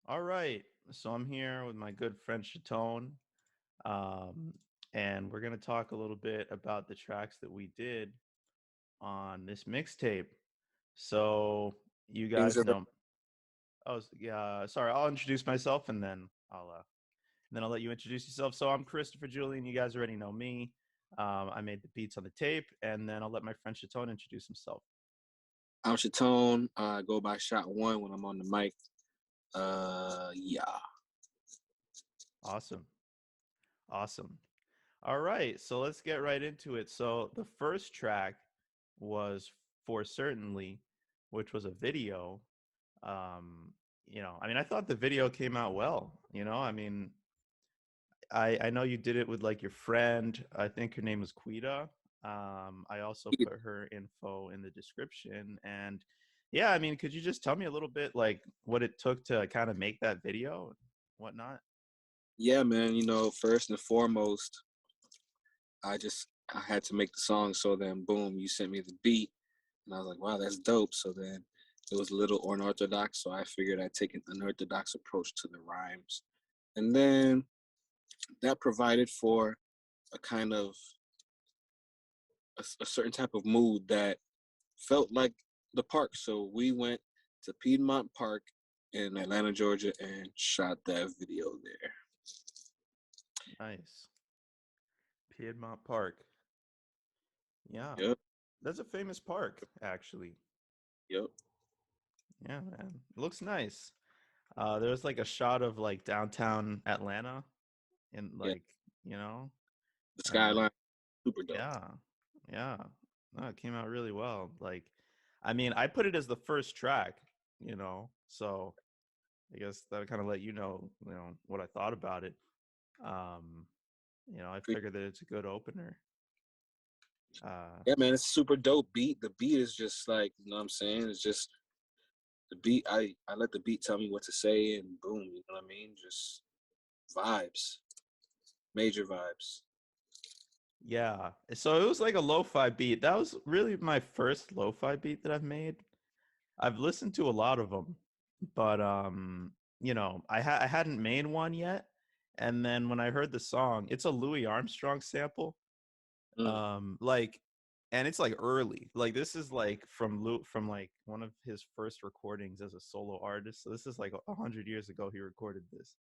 All right. So I'm here with my good friend Shot1ne, um, and we're gonna talk a little bit about the tracks that we did on this mixtape. So you Things guys are know. Yeah. Sorry, I'll introduce myself and then I'll let you introduce yourself. So I'm Christopher Julian. You guys already know me. I made the beats on the tape, and then I'll let my friend Shot1ne introduce himself. I'm Shot1ne. I go by Shot1 when I'm on the mic. Yeah. Awesome. Awesome. All right, so let's get right into it. So the first track was For Certainly, which was a video. Um, I mean, I thought the video came out well. I mean, I know you did it with like your friend. I think her name was Quita. I also put her info in the description. And yeah, I mean, could you just tell me a little bit like what it took to kind of make that video and whatnot? Yeah, man. First and foremost, I had to make the song. So then, boom, you sent me the beat, and I was like, wow, that's dope. So then it was a little unorthodox. So I figured I'd take an unorthodox approach to the rhymes, and then that provided for a kind of a certain type of mood that felt like the park. So we went to Piedmont Park in Atlanta, Georgia, and shot that video there. Nice. Piedmont Park. Yeah. Yep, That's a famous park, actually. yep. Yeah, man. It looks nice. There's like a shot of like downtown Atlanta and Yeah, like, you know, the and like, skyline, super dope. yeah, yeah. No, it came out really well. Like, I mean, I put it as the first track, so I guess that kind of let what I thought about it. Um, I figured that it's a good opener. Uh, Yeah, man, it's a super dope beat. The beat is just like, you know what I'm saying? It's just the beat. I let the beat tell me what to say, and boom, you know what I mean? Just vibes, major vibes. Yeah. So it was like a lo-fi beat. That was really my first lo-fi beat that I've made. I've listened to a lot of them, but I hadn't made one yet. And then when I heard the song, it's a Louis Armstrong sample. Mm. Like and it's like early. Like this is like from like one of his first recordings as a solo artist. So this is like 100 years ago he recorded this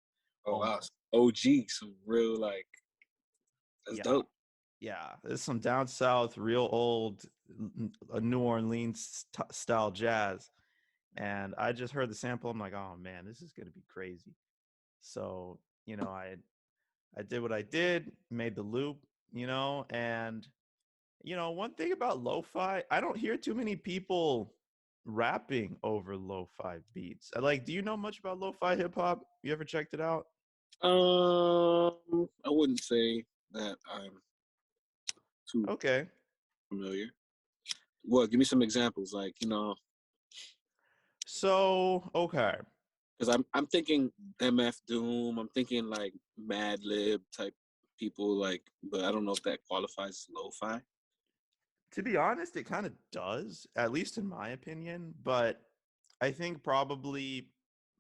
Oh wow, almost. OG, some real like that's Yeah. dope. Yeah, there's some down south, real old New Orleans style jazz, and I just heard the sample. I'm like, oh man, this is gonna be crazy. So I did what I did, made the loop, and one thing about lo-fi, I don't hear too many people rapping over lo-fi beats. Like, do you know much about lo-fi hip hop? You ever checked it out? I wouldn't say that I'm too Okay. familiar. Well, give me some examples, like So, okay. because I'm thinking MF Doom. I'm thinking like Mad Lib type people, like, but I don't know if that qualifies as lo-fi. To be honest, it kind of does, at least in my opinion, but I think probably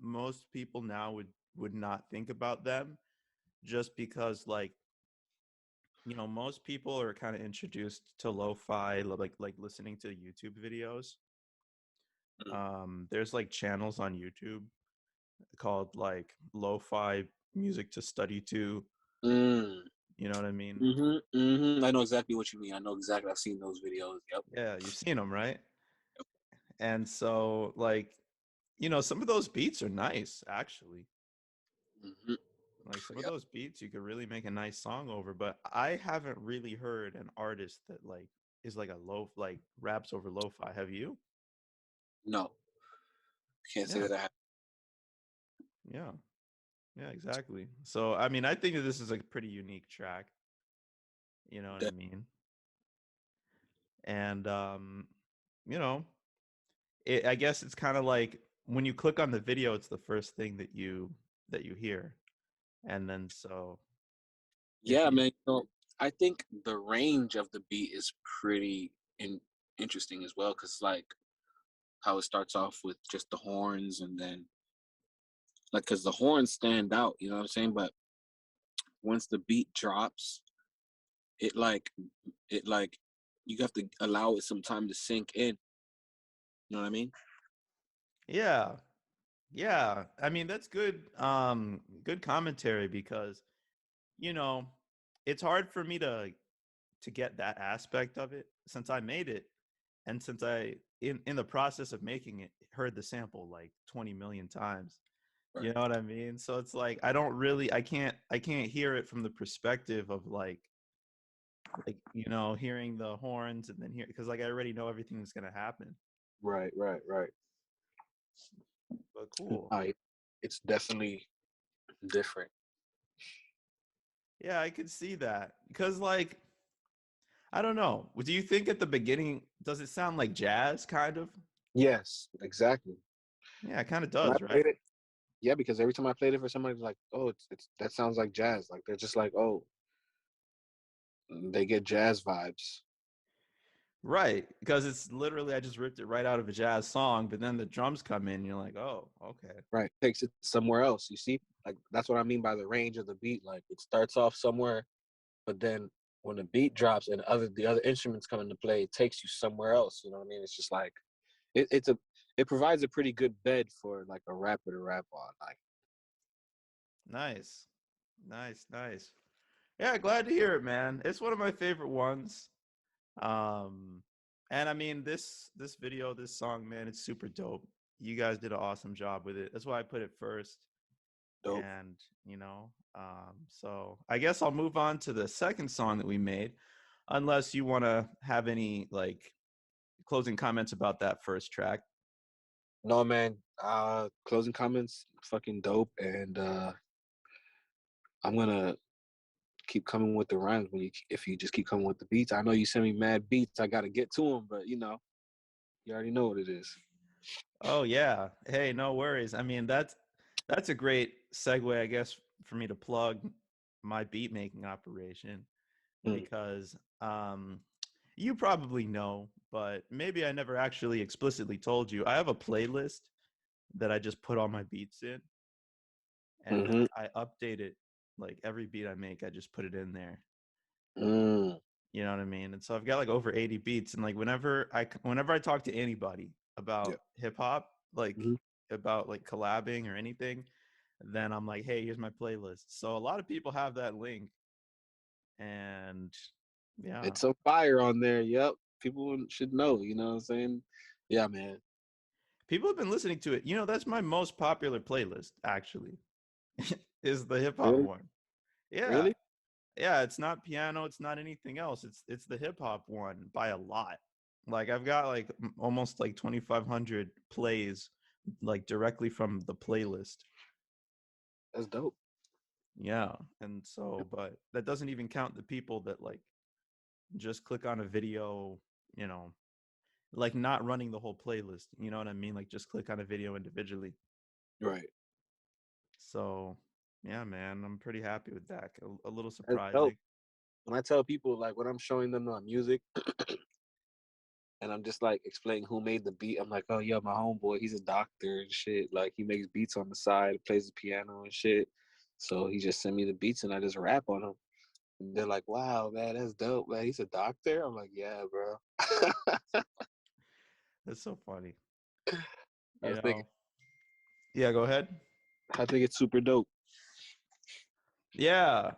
most people now would not think about them just because most people are kind of introduced to lo-fi like listening to YouTube videos. There's like channels on YouTube called like lo-fi music to study to, Mm. you know what I mean? I know exactly what you mean. I know exactly. I've seen those videos. Yep. Yeah, you've seen them, right? And so like some of those beats are nice actually. Hmm. Like some of Yep. those beats you could really make a nice song over, but I haven't really heard an artist that like is like a like raps over lo-fi. Have you? No, can't say Yeah. that I have. Yeah. Yeah, exactly. So I mean, I think that this is a pretty unique track, you know what I That. mean? And you know, I guess it's kind of like when you click on the video, it's the first thing that you hear. And then so if Yeah, you man. I think the range of the beat is pretty interesting as well, because like how it starts off with just the horns, and then like, because the horns stand out, you know what I'm saying? But once the beat drops, it like it like you have to allow it some time to sink in. You know what I mean? Yeah. Yeah. I mean, that's good commentary because, you know, it's hard for me to get that aspect of it since I made it and since I in the process of making it heard the sample like 20 million times. You Right. know what I mean? So it's like I don't really I can't hear it from the perspective of like hearing the horns and then hear because like I already know everything that's gonna happen. Right. Right. Right. But cool. It's definitely different. Yeah, I could see that because like I don't know. Do you think at the beginning does it sound like jazz kind of? Yes, exactly. Yeah, it kind of When I does, right? played it, yeah, because every time I played it for somebody, like, oh, it's that sounds like jazz. Like they're just like, oh, they get jazz vibes. Right, because it's literally I just ripped it right out of a jazz song, but then the drums come in, you're like, oh, okay. Right. Takes it somewhere else. You see? Like that's what I mean by the range of the beat. Like it starts off somewhere, but then when the beat drops and the other instruments come into play, it takes you somewhere else. You know what I mean? It's just like it's a it provides a pretty good bed for like a rapper to rap on. Like, Nice. Nice, nice. Yeah, glad to hear it, man. It's one of my favorite ones. Um and I mean this video, this song, man, it's super dope. You guys did an awesome job with it. That's why I put it first. dope. And, so I guess I'll move on to the second song that we made, unless you want to have any like closing comments about that first track. No man. Closing comments, fucking dope. And I'm gonna keep coming with the rhymes if you just keep coming with the beats. I know you send me mad beats. I gotta get to them, but you already know what it is. Oh yeah. Hey, no worries. I mean, that's a great segue, I guess, for me to plug my beat making operation Mm, because you probably know, but maybe I never actually explicitly told you. I have a playlist that I just put all my beats in and mm-hmm. I update it like every beat I make, I just put it in there. Mm, You know what I mean? And so I've got like over 80 beats and like whenever I talk to anybody yeah. about hip hop, like Mm-hmm. about like collabing or anything, then I'm like, "Hey, here's my playlist." So a lot of people have that link and yeah. It's a fire on there. Yep. People should know. You know what I'm saying? Yeah, man. People have been listening to it. That's my most popular playlist actually. Is the hip hop Really? one. Yeah. Really? Yeah, it's not piano, it's not anything else. It's the hip hop one by a lot. Like I've got like almost like 2500 plays like directly from the playlist. That's dope. Yeah. And so but that doesn't even count the people that like just click on a video, you know, like not running the whole playlist. You know what I mean? Like just click on a video individually. Right. So, yeah, man, I'm pretty happy with that. A little That's dope. surprising. When I tell people, like, when I'm showing them my music and I'm just like explaining who made the beat, I'm like, oh, yeah, my homeboy, he's a doctor and shit. Like, he makes beats on the side, plays the piano and shit. So he just sent me the beats and I just rap on them. And they're like, wow, man, that's dope. Man, he's a doctor? I'm like, yeah, bro. That's so funny. I You think know. Yeah, go ahead. I think it's super dope. Yeah.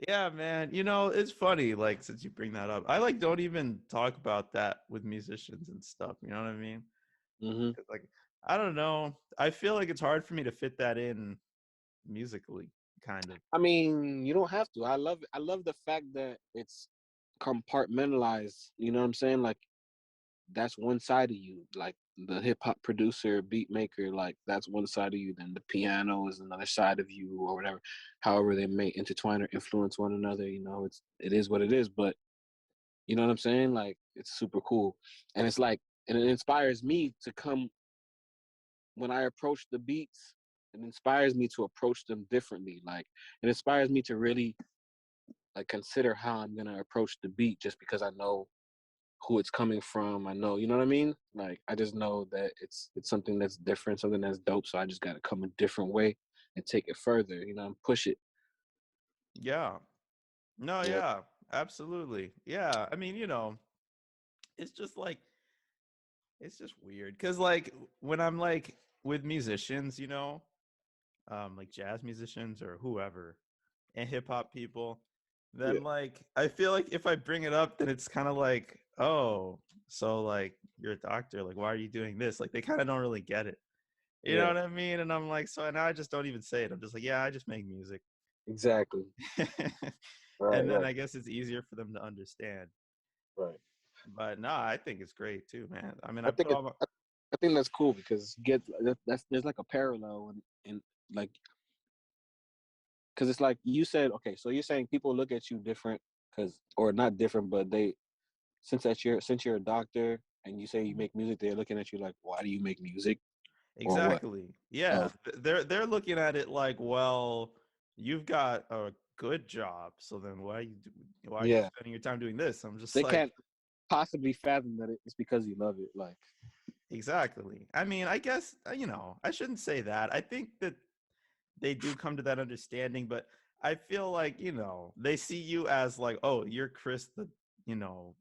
Yeah, man. It's funny, like, since you bring that up. I like don't even talk about that with musicians and stuff. You know what I mean? Hmm. 'Cause, like, I don't know. I feel like it's hard for me to fit that in musically, kind of. I mean, you don't have to. I love it. I love the fact that it's compartmentalized. You know what I'm saying? Like that's one side of you. Like the hip hop producer, beat maker, like that's one side of you. Then the piano is another side of you, or whatever. However, they may intertwine or influence one another. It is what it is. But you know what I'm saying? Like it's super cool, and it's like, and it inspires me to come when I approach the beats. It inspires me to approach them differently. Like it inspires me to really like consider how I'm gonna approach the beat just because I know who it's coming from. I know, you know what I mean? Like I just know that it's something that's different, something that's dope. So I just gotta come a different way and take it further, you know, and push it. Yeah. No, Yep. yeah. Absolutely. Yeah. I mean, it's just like it's just weird cuz like when I'm like with musicians, like jazz musicians or whoever and hip hop people, Yeah. then like I feel like if I bring it up, then it's kind of like, oh, so like you're a doctor, like why are you doing this? Like they kind of don't really get it. You know Yeah. what I mean? And I'm like, so now I just don't even say it. I'm just like, yeah, I just make music. Exactly. Right. And then Right. I guess it's easier for them to understand. Right. But no, I think it's great too, man. I mean, I I think put it. all my I think that's cool because that's there's like a parallel and like because it's like you said. Okay, so you're saying people look at you different because or not different, but they since you're a doctor and you say you make music, they're looking at you like, why do you make music or what? exactly. Yeah, Oh, they're looking at it like, well, you've got a good job, so then why are you yeah. spending your time doing this? I'm just They like, can't possibly fathom that it's because you love it. Like, exactly. I mean, I guess I shouldn't say that. I think that they do come to that understanding, but I feel like they see you as like, oh, you're Chris the you know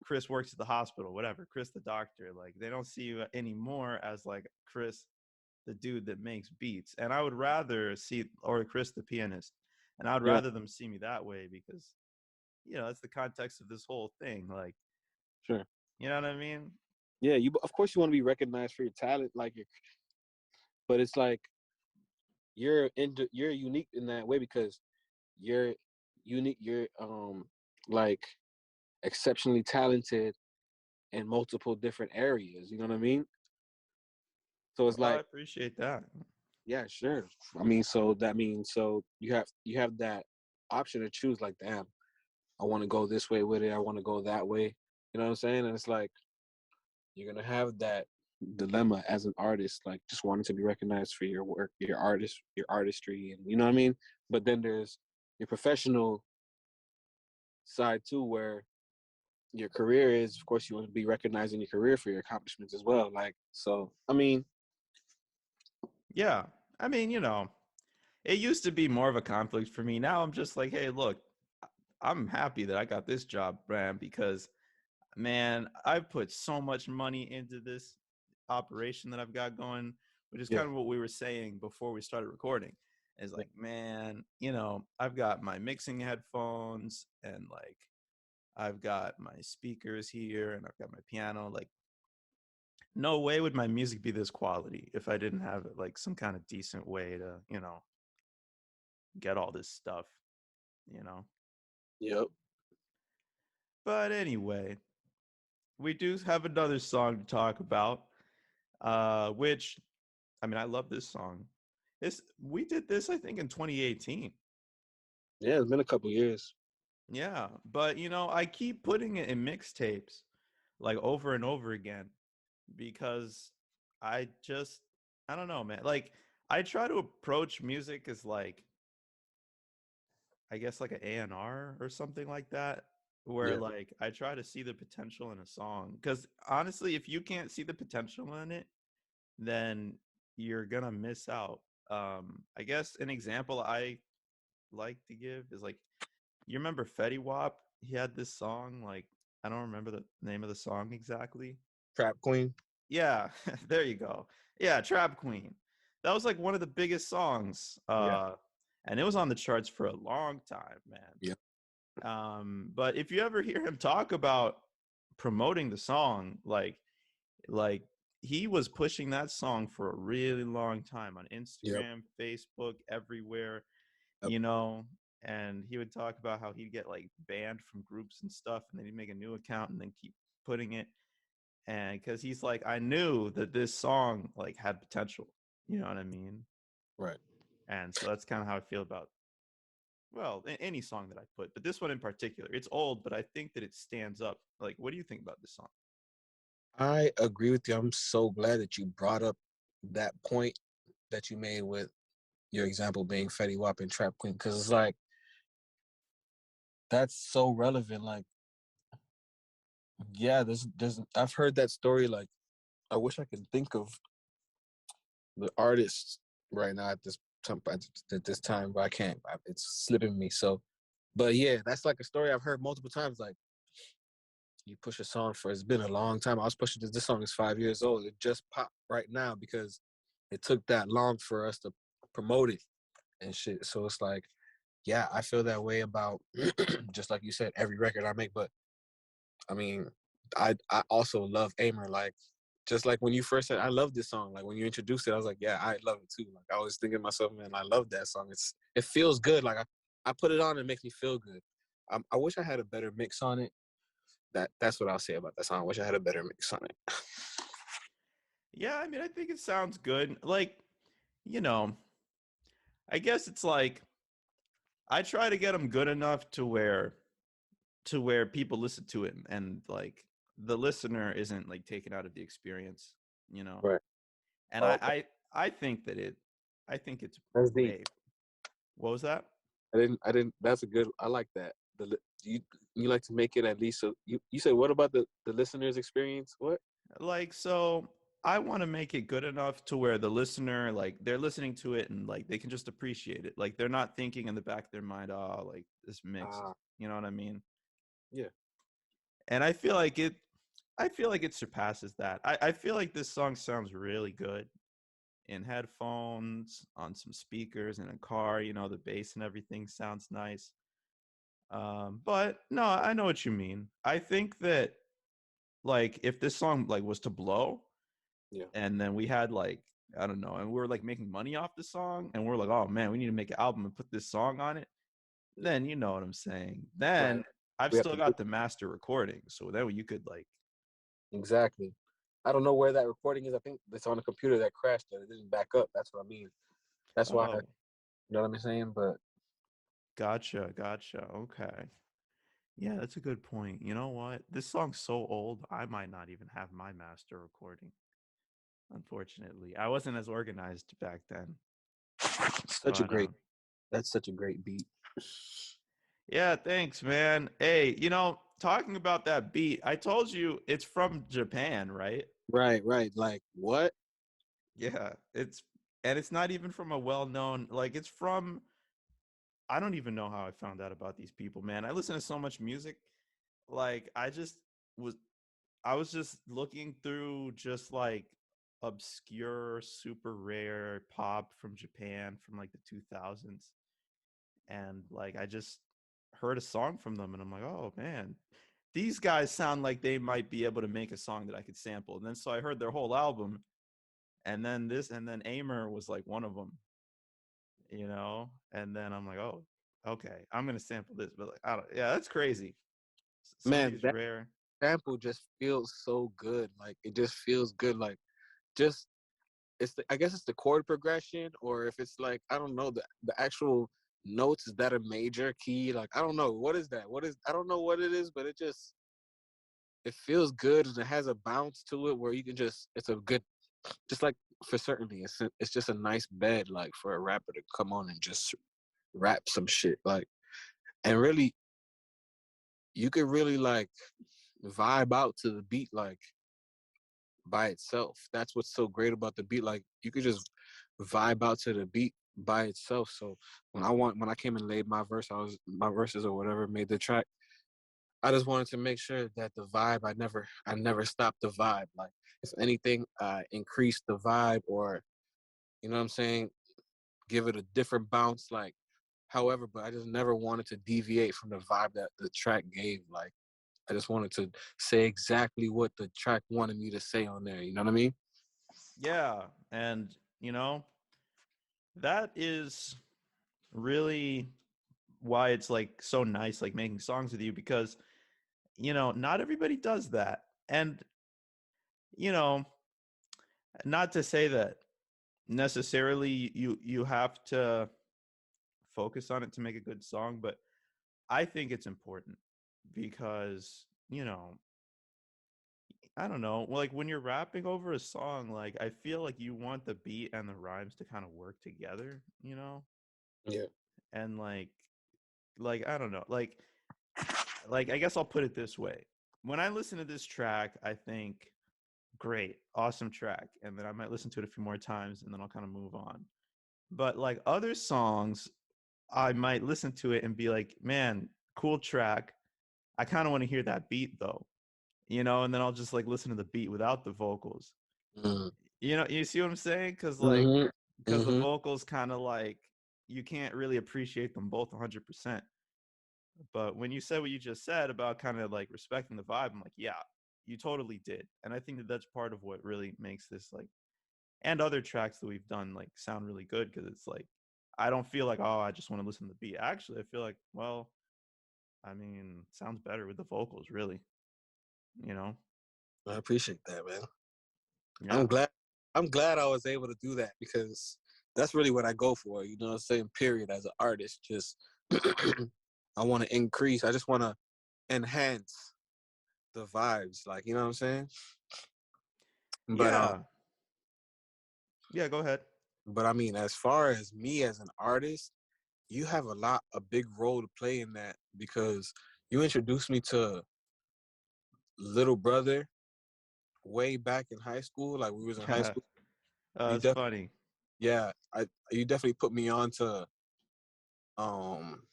Chris works at the hospital, whatever, Chris the doctor. Like they don't see you anymore as like Chris the dude that makes beats. And I would rather see, or Chris the pianist, and I would yeah, rather them see me that way because that's the context of this whole thing. Like, sure. you know what I mean? Yeah, you of course you want to be recognized for your talent, like, but it's like you're unique in that way because you're unique. You're like exceptionally talented in multiple different areas. You know what I mean? So it's Well, I like, appreciate that. yeah, sure. I mean, so that means so you have that option to choose. Like, damn, I want to go this way with it. I want to go that way. You know what I'm saying? And it's like you're gonna have that dilemma as an artist, like just wanting to be recognized for your work, your artistry, and you know what I mean. But then there's your professional side too, where your career is, of course, you want to be recognized in your career for your accomplishments as well. Like, so, I mean, Yeah. I mean, it used to be more of a conflict for me. Now I'm just like, hey, look, I'm happy that I got this job, Bram, because man, I've put so much money into this operation that I've got going, which is yeah, kind of what we were saying before we started recording. Is yeah, like, man, I've got my mixing headphones and like I've got my speakers here and I've got my piano. Like, no way would my music be this quality if I didn't have like some kind of decent way to, get all this stuff, you know. yep, But anyway, we do have another song to talk about, which I mean, I love this song. This we did this, I think, in 2018. yeah. It's been a couple years. Yeah, but I keep putting it in mixtapes, like over and over again, because I just I don't know, man. Like I try to approach music as like I guess like an A&R or something like that, where Yeah, like I try to see the potential in a song. Because honestly, if you can't see the potential in it, then you're gonna miss out. I guess an example I like to give is like you remember Fetty Wap? He had this song, like I don't remember the name of the song exactly. Trap Queen. Yeah, there you go. Yeah, Trap Queen. That was like one of the biggest songs. Yeah, And it was on the charts for a long time, man. yeah, But if you ever hear him talk about promoting the song, like he was pushing that song for a really long time on yep, Instagram, Facebook, everywhere, yep, and he would talk about how he'd get like banned from groups and stuff, and then he'd make a new account and then keep putting it. And because he's like, I knew that this song like had potential, you know what I mean? right. And so that's kind of how I feel about well, any song that I put, but this one in particular. It's old, but I think that it stands up. Like, what do you think about this song? I agree with you. I'm so glad that you brought up that point that you made with your example being Fetty Wap and Trap Queen, because it's like that's so relevant. Like Yeah, there's I've heard that story. Like, I wish I could think of the artists right now at this time, but I can't. It's slipping me. So, but yeah, that's like a story I've heard multiple times. Like, you push a song for it's been a long time. I was pushing this. This song is 5 years old. It just popped right now because it took that long for us to promote it and shit. So it's like, yeah, I feel that way about just like you said, every record I make. But I mean, I also love Aimer. Like, just like when you first said I love this song, like when you introduced it, I was like, yeah, I love it too. Like, I was thinking to myself, man, I love that song. It feels good. Like, I put it on, and it makes me feel good. I wish I had a better mix on it. That's what I'll say about that song. I wish I had a better mix on it. Yeah, I mean, I think it sounds good. Like, you know, I guess it's like I try to get them good enough to where people listen to it and like the listener isn't like taken out of the experience, you know. Right. And Oh, okay. I think that I think it's That's deep. way. What was that? I didn't. That's a good. I like that. You you like to make it at least. So you said what about the listener's experience? What? Like, so I want to make it good enough to where the listener, like, they're listening to it and like they can just appreciate it. Like, they're not thinking in the back of their mind, oh, like this mixed. Ah, You know what I mean? yeah. And I feel like it surpasses that. I feel like this song sounds really good in headphones, on some speakers, in a car. The bass and everything sounds nice. But no, I know what you mean. I think that like if this song like was to blow, Yeah. and then we had like I don't know, and we were like making money off the song, and we're like, oh man, we need to make an album and put this song on it. Yeah. Then you know what I'm saying. Right. Then I've We have still to do got the master recording, so then you could like, exactly. I don't know where that recording is. I think it's on a computer that crashed and it didn't back up. That's what I mean. That's why oh, you know what I'm saying. But gotcha. Okay. Yeah, that's a good point. You know what? This song's so old, I might not even have my master recording. Unfortunately, I wasn't as organized back then. such a But great. That's such a great beat. yeah, thanks, man. Hey, talking about that beat, I told you it's from Japan, right? Right. Right. Like what? Yeah, it's not even from a well-known, like it's from I don't even know how I found out about these people, man. I listen to so much music. Like was I was just looking through just like obscure, super rare pop from Japan from like the 2000s, and like I just heard a song from them and I'm like, "Oh man, these guys sound like they might be able to make a song that I could sample." And then so I heard their whole album, and then Aimer was like one of them, and then I'm like, "Oh, okay, I'm going to sample this." But like, I don't yeah, that's crazy. Some of Man, these that rare. sample just feels so good. Like it just feels good. Like just I guess it's the chord progression, or if it's like I don't know the actual notes. Is that a major key? Like I don't know what is that. I don't know what it is, but it feels good and it has a bounce to it where you can just it's a good just like for certainty it's just a nice bed like for a rapper to come on and just rap some shit like and really you could really like vibe out to the beat like by itself. That's what's so great about the beat. Like you could just vibe out to the beat by itself. So when I came and laid my verses or whatever made the track, I just wanted to make sure that the vibe I never stopped the vibe. Like if anything, increase the vibe or you know what I'm saying, give it a different bounce. Like however, but I just never wanted to deviate from the vibe that the track gave. Like I just wanted to say exactly what the track wanted me to say on there. You know what I mean? Yeah, and that is really why it's like so nice like making songs with you, because not everybody does that. And you know not to say that necessarily you have to focus on it to make a good song, but I think it's important because I don't know, like when you're rapping over a song, like I feel like you want the beat and the rhymes to kind of work together, Yeah. and like I don't know, like I guess I'll put it this way. when I listen to this track, I think, great, awesome track. And then I might listen to it a few more times and then I'll kind of move on. But like other songs, I might listen to it and be like, man, cool track. I kind of want to hear that beat though, and then I'll just like listen to the beat without the vocals. Mm. You see what I'm saying? Mm-hmm. Because the Mm-hmm. vocals kind of like you can't really appreciate them both 100%. But when you said what you just said about kind of like respecting the vibe, I'm like, yeah, you totally did. And I think that that's part of what really makes this like, and other tracks that we've done like sound really good because it's like, I don't feel like, oh, I just want to listen to the beat. Actually, I feel like, well, I mean, it sounds better with the vocals, really, you know? I appreciate that, man. Yeah. I'm glad. I'm glad I was able to do that because that's really what I go for. You know what I'm saying? Period. As an artist, just I want to increase. I just want to enhance the vibes. Like you know what I'm saying? But Yeah. Yeah, go ahead. but I mean, as far as me as an artist, you have a big role to play in that because you introduced me to Little Brother way back in high school. Like we was in high Yeah. school. You It's definitely, funny. yeah, you definitely put me on to um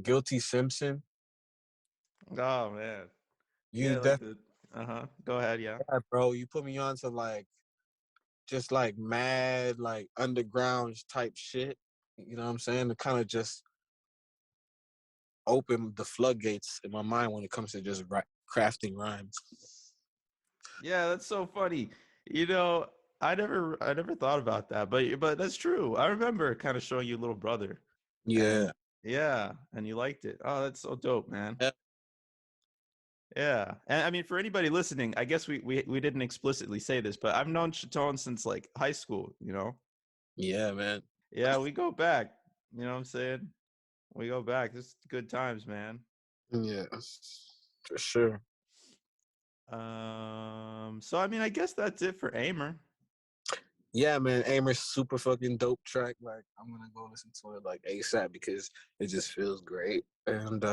Guilty Simpson. Oh, man. You Yeah, like definitely, the, uh-huh. Go ahead. Yeah. bro. You put me on to like just like mad like underground type shit. You know what I'm saying? To kind of just open the floodgates in my mind when it comes to just crafting rhymes. Yeah, that's so funny. You know, I never thought about that, but that's true. I remember kind of showing you Little Brother, Yeah. and yeah, and you liked it. Oh, that's so dope, man. Yeah, Yeah, and I mean, for anybody listening, I guess we didn't explicitly say this, but I've known Shot1ne since like high school. yeah, man. Yeah, we go back. You know what I'm saying? We go back. This is good times, man. Yeah, for sure. So I mean, I guess that's it for Aimer. Yeah, man. Amer's super fucking dope track. Like, I'm gonna go listen to it like ASAP because it just feels great. And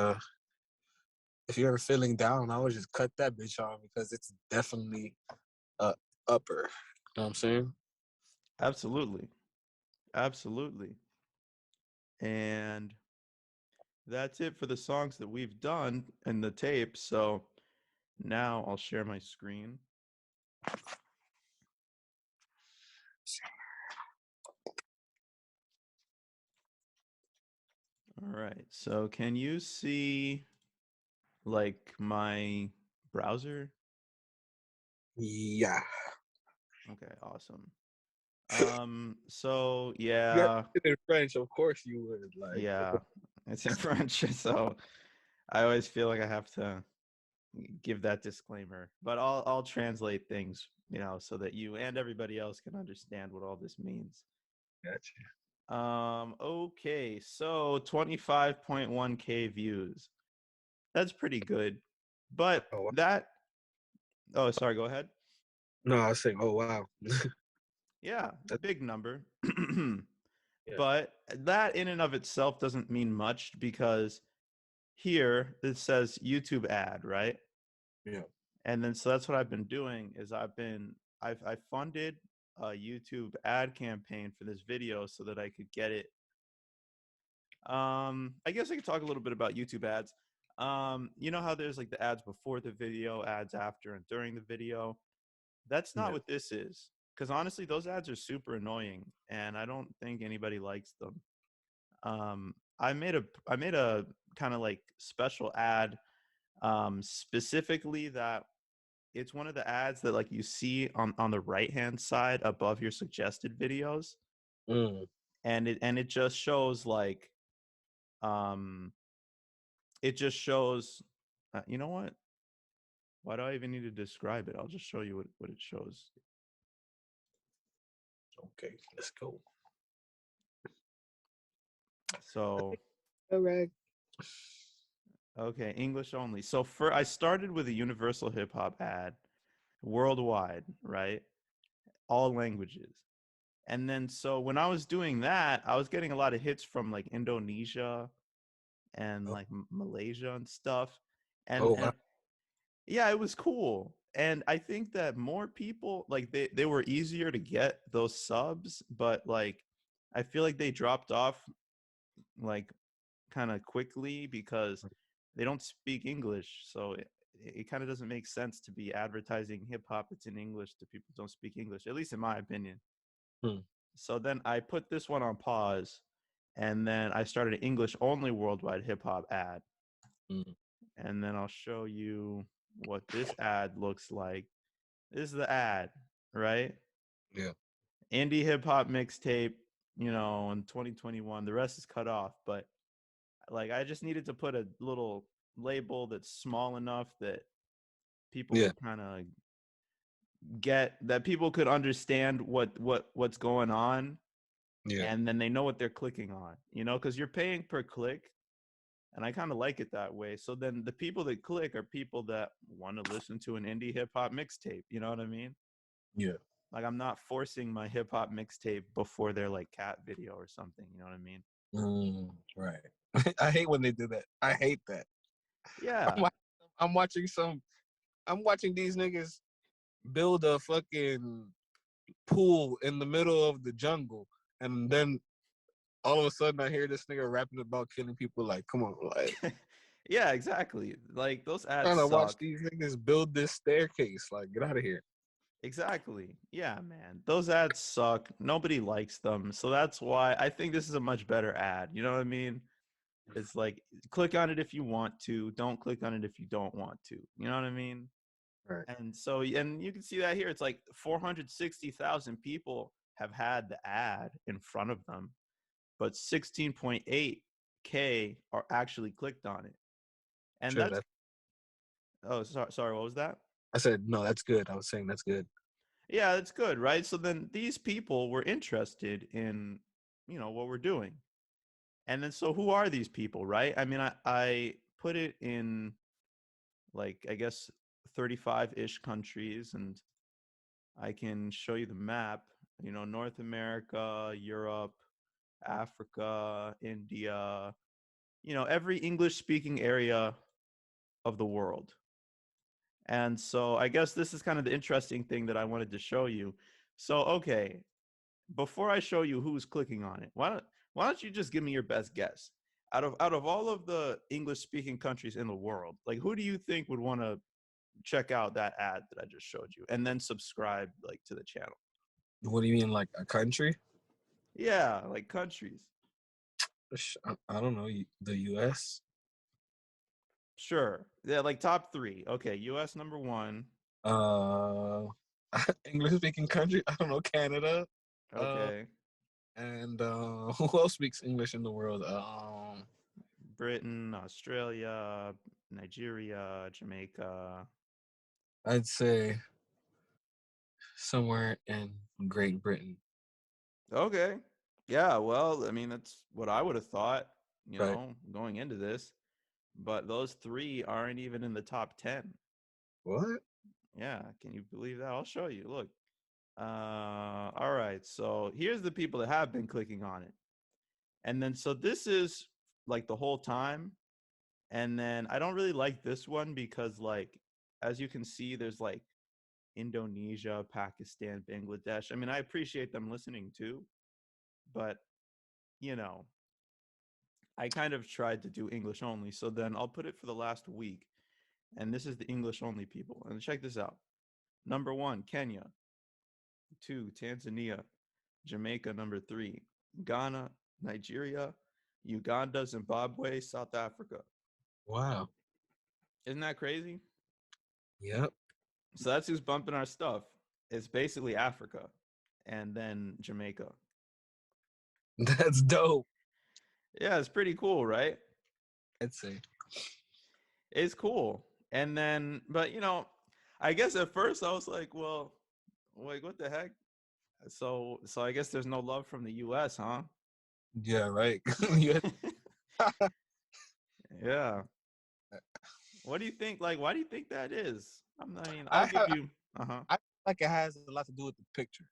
if you're ever feeling down, I would just cut that bitch on because it's definitely uh upper. You know what I'm saying? Absolutely, absolutely. And that's it for the songs that we've done in the tape. So now I'll share my screen. All right. So can you see like my browser? Yeah. Okay, awesome. So You got yeah, it in French, of course you would. Like, yeah, it's in French. So I always feel like I have to give that disclaimer, but I'll translate things, so that you and everybody else can understand what all this means. gotcha. Okay, so 25.1K views. That's pretty good. But Oh, wow. that oh, sorry, go ahead. No, I was saying, oh wow. Yeah, That's, big number. yeah, But that in and of itself doesn't mean much because here it says YouTube ad, right? yeah. And then so that's what I've been doing is I funded a YouTube ad campaign for this video so that I could get it. I guess I could talk a little bit about YouTube ads. You know how there's like the ads before the video, ads after and during the video. That's not Yeah. what this is. Because honestly, those ads are super annoying, and I don't think anybody likes them. I made a kind of like special ad, specifically that it's one of the ads that like you see on the right hand side above your suggested videos, Mm. and it just shows like um it just shows. You know what? Why do I even need to describe it? I'll just show you what it shows. Okay, let's go. So All right. okay, English only. So I started with a universal hip hop ad worldwide, right? All languages. And then so when I was doing that, I was getting a lot of hits from like Indonesia and Oh, like Malaysia and stuff. and Oh wow. and yeah, it was cool. And I think that more people like they were easier to get those subs, but like I feel like they dropped off like kind of quickly because they don't speak English. So it kind of doesn't make sense to be advertising hip hop that's in English to people who don't speak English, at least in my opinion. Hmm. So then I put this one on pause and then I started an English only worldwide hip hop ad. Hmm. And then I'll show you what this ad looks like. This is the ad, right? Yeah. Indie hip hop mixtape, in 2021. The rest is cut off, but like I just needed to put a little label that's small enough that people Yeah. could kind of get that people could understand what's going on, Yeah. and then they know what they're clicking on, because you're paying per click, and I kind of like it that way. So then the people that click are people that want to listen to an indie hip hop mixtape, you know what I mean? Yeah. Like I'm not forcing my hip hop mixtape before their like cat video or something, you know what I mean? Right. I hate when they do that. I hate that. I'm, Yeah. wa- I'm watching some. I'm watching these niggas build a fucking pool in the middle of the jungle, and then all of a sudden I hear this nigga rapping about killing people. Like, come on, like Yeah, exactly. Like those ads trying to watch suck. these niggas build this staircase. Like, get out of here. Exactly. Yeah, man. Those ads suck. Nobody likes them. So that's why I think this is a much better ad. You know what I mean? It's like click on it if you want to, don't click on it if you don't want to. You know what I mean? Right. And so and you can see that here. It's like 460,000 people have had the ad in front of them, but 16.8K are actually clicked on it. And Sure. that's That oh sorry, what was that? I said no. That's good. I was saying that's good. Yeah, that's good, right? So then these people were interested in, what we're doing. And then so who are these people, right? I mean, I put it in like I guess 35-ish countries, and I can show you the map, North America, Europe, Africa, India, every English speaking area of the world. And so I guess this is kind of the interesting thing that I wanted to show you. So okay, before I show you who's clicking on it, why don't you just give me your best guess? Out of all of the English speaking countries in the world, like who do you think would want to check out that ad that I just showed you and then subscribe like to the channel? What do you mean, like a country? Yeah, like countries. I don't know. The U.S. Sure. Yeah, like top 3. Okay, US number 1. Uh, English speaking country. I don't know. Canada. Uh, Okay. and who else speaks English in the world? Britain, Australia, Nigeria, Jamaica. I'd say somewhere in Great Britain. Okay. Yeah, well, I mean, that's what I would have thought, Right. going into this. But those 3 aren't even in the top 10. What? Yeah, can you believe that? I'll show you. Look. All right. So here's the people that have been clicking on it. And then, so this is like the whole time. And then I don't really like this one because, like, as you can see, there's like Indonesia, Pakistan, Bangladesh. I mean, I appreciate them listening too, but you know, I kind of tried to do English only. So then I'll put it for the last week. And this is the English only people. And check this out. Number 1, Kenya. 2, Tanzania. Jamaica, number 3. Ghana, Nigeria, Uganda, Zimbabwe, South Africa. Wow. Isn't that crazy? Yep. So that's who's bumping our stuff. It's basically Africa and then Jamaica. That's dope. Yeah, it's pretty cool, right? I'd say. It's cool. And then, but I guess at first I was like, well, wait, what the heck? So I guess there's no love from the US, huh? Yeah. Right. Yeah. Yeah. What do you think? Like, why do you think that is? I mean, I'll I give have. you. Uh-huh. I feel like it has a lot to do with the picture.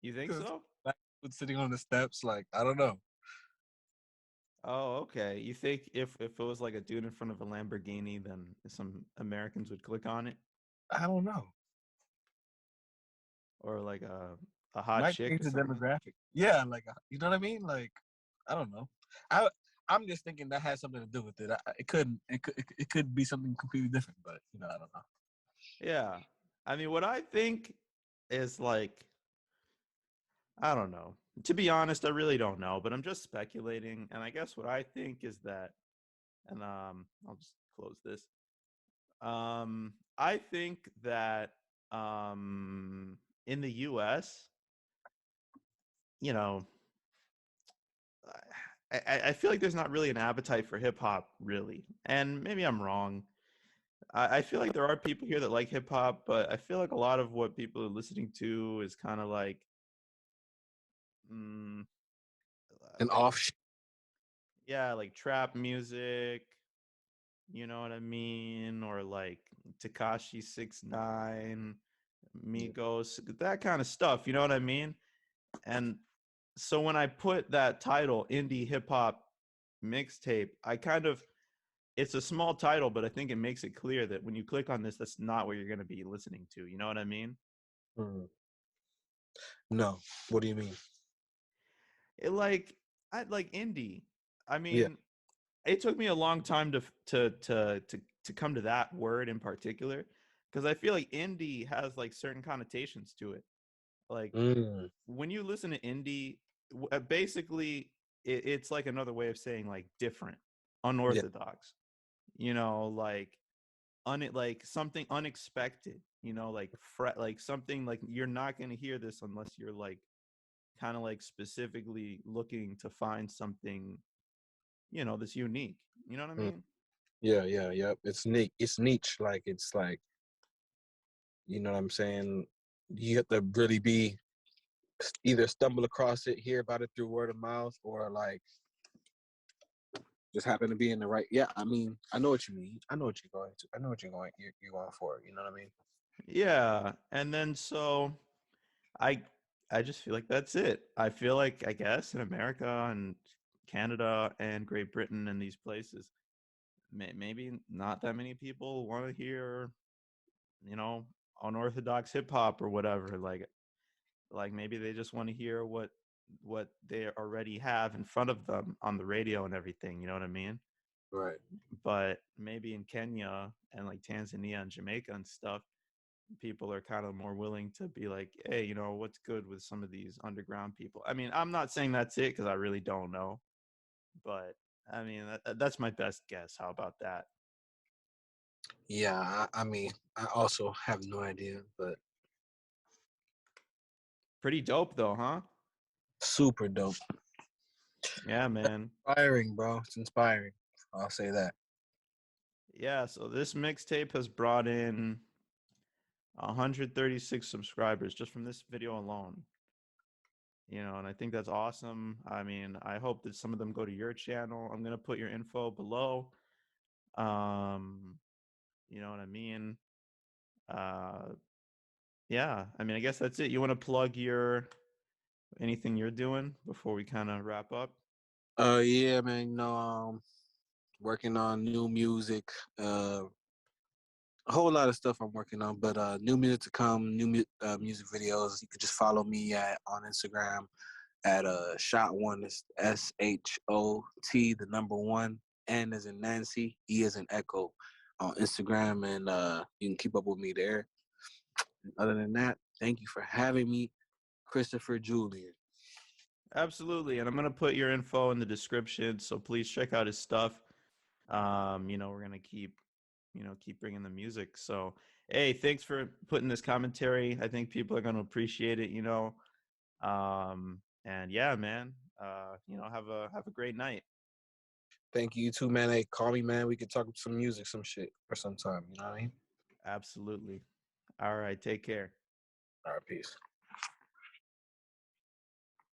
You think Because so? like sitting on the steps, like I don't know. Oh, okay. You think if it was like a dude in front of a Lamborghini, then some Americans would click on it, I don't know. or like a hot Might chick change or the something? demographic. Yeah, like you know what I mean. Like I don't know. I I'm just thinking that has something to do with it. It couldn't. It could be something completely different, but I don't know. Yeah. I mean, what I think is like, I don't know. To be honest, I really don't know, but I'm just speculating. And I guess what I think is that, and I'll just close this. I think that in the US, you know, I feel like there's not really an appetite for hip hop, really. And maybe I'm wrong. I feel like there are people here that like hip hop, but I feel like a lot of what people are listening to is kind of mm, An like, off. yeah, like trap music, you know what I mean? Or like Takashi 69, Migos, that kind of stuff, you know what I mean? And so when I put that title, indie hip hop mixtape, I kind of, it's a small title, but I think it makes it clear that when you click on this, that's not what you're going to be listening to. You know what I mean? Mm. No. What do you mean? It like, I like indie. I Yeah. mean, it took me a long time to come to that word in particular, because I feel like indie has like certain connotations to it. Like Mm. when you listen to indie, basically it's like another way of saying like different, Yeah. unorthodox. You know, like something unexpected. You know, like like something like you're not gonna hear this unless you're like kind of like specifically looking to find something, you know, that's unique. You know what I Mm. mean? Yeah. Yeah. Yep. It's niche. It's niche. Like it's like you know what I'm saying. You have to really be either stumble across it, hear about it through word of mouth, or like just happen to be in the right. Yeah, I mean, I know what you mean. I know what you're going to. I know what you're going for. You know what I mean? Yeah. And then so I I just feel like that's it. I feel like I guess in America and Canada and Great Britain and these places, maybe not that many people want to hear, you know, unorthodox hip hop or whatever. Like maybe they just want to hear what they already have in front of them on the radio and everything. You know what I mean? Right. But maybe in Kenya and like Tanzania and Jamaica and stuff, people are kind of more willing to be like, hey, you know, what's good with some of these underground people? I mean, I'm not saying that's it because I really don't know, but I mean, that's my best guess. How about that? Yeah. I mean, I also have no idea, but Pretty dope, though, huh? super dope. Yeah, man. Inspiring, bro. It's inspiring. I'll say that. Yeah, so this mixtape has brought in 136 subscribers just from this video alone. You know, and I think that's awesome. I mean, I hope that some of them go to your channel. I'm gonna put your info below. Um, you know what I mean? Uh, yeah. I mean, I guess that's it. You want to plug your anything you're doing before we kind of wrap up? Yeah, man. Working on new music. A whole lot of stuff I'm working on, but new music to come, music videos. You could just follow me on Instagram at Shot1. It's SHOT, the number one. N as in Nancy, E as in Echo on Instagram, and you can keep up with me there. And other than that, thank you for having me, Christopher Julian. Absolutely. And I'm gonna put your info in the description, so please check out his stuff. You know, we're gonna keep bringing the music. So, hey, thanks for putting this commentary. I think people are gonna appreciate it. You know, and yeah, man. You know, have a great night. Thank you too, man. Hey, call me, man. We could talk some music, some shit, or sometime. You know what I mean? Absolutely. All right. Take care. All right, peace.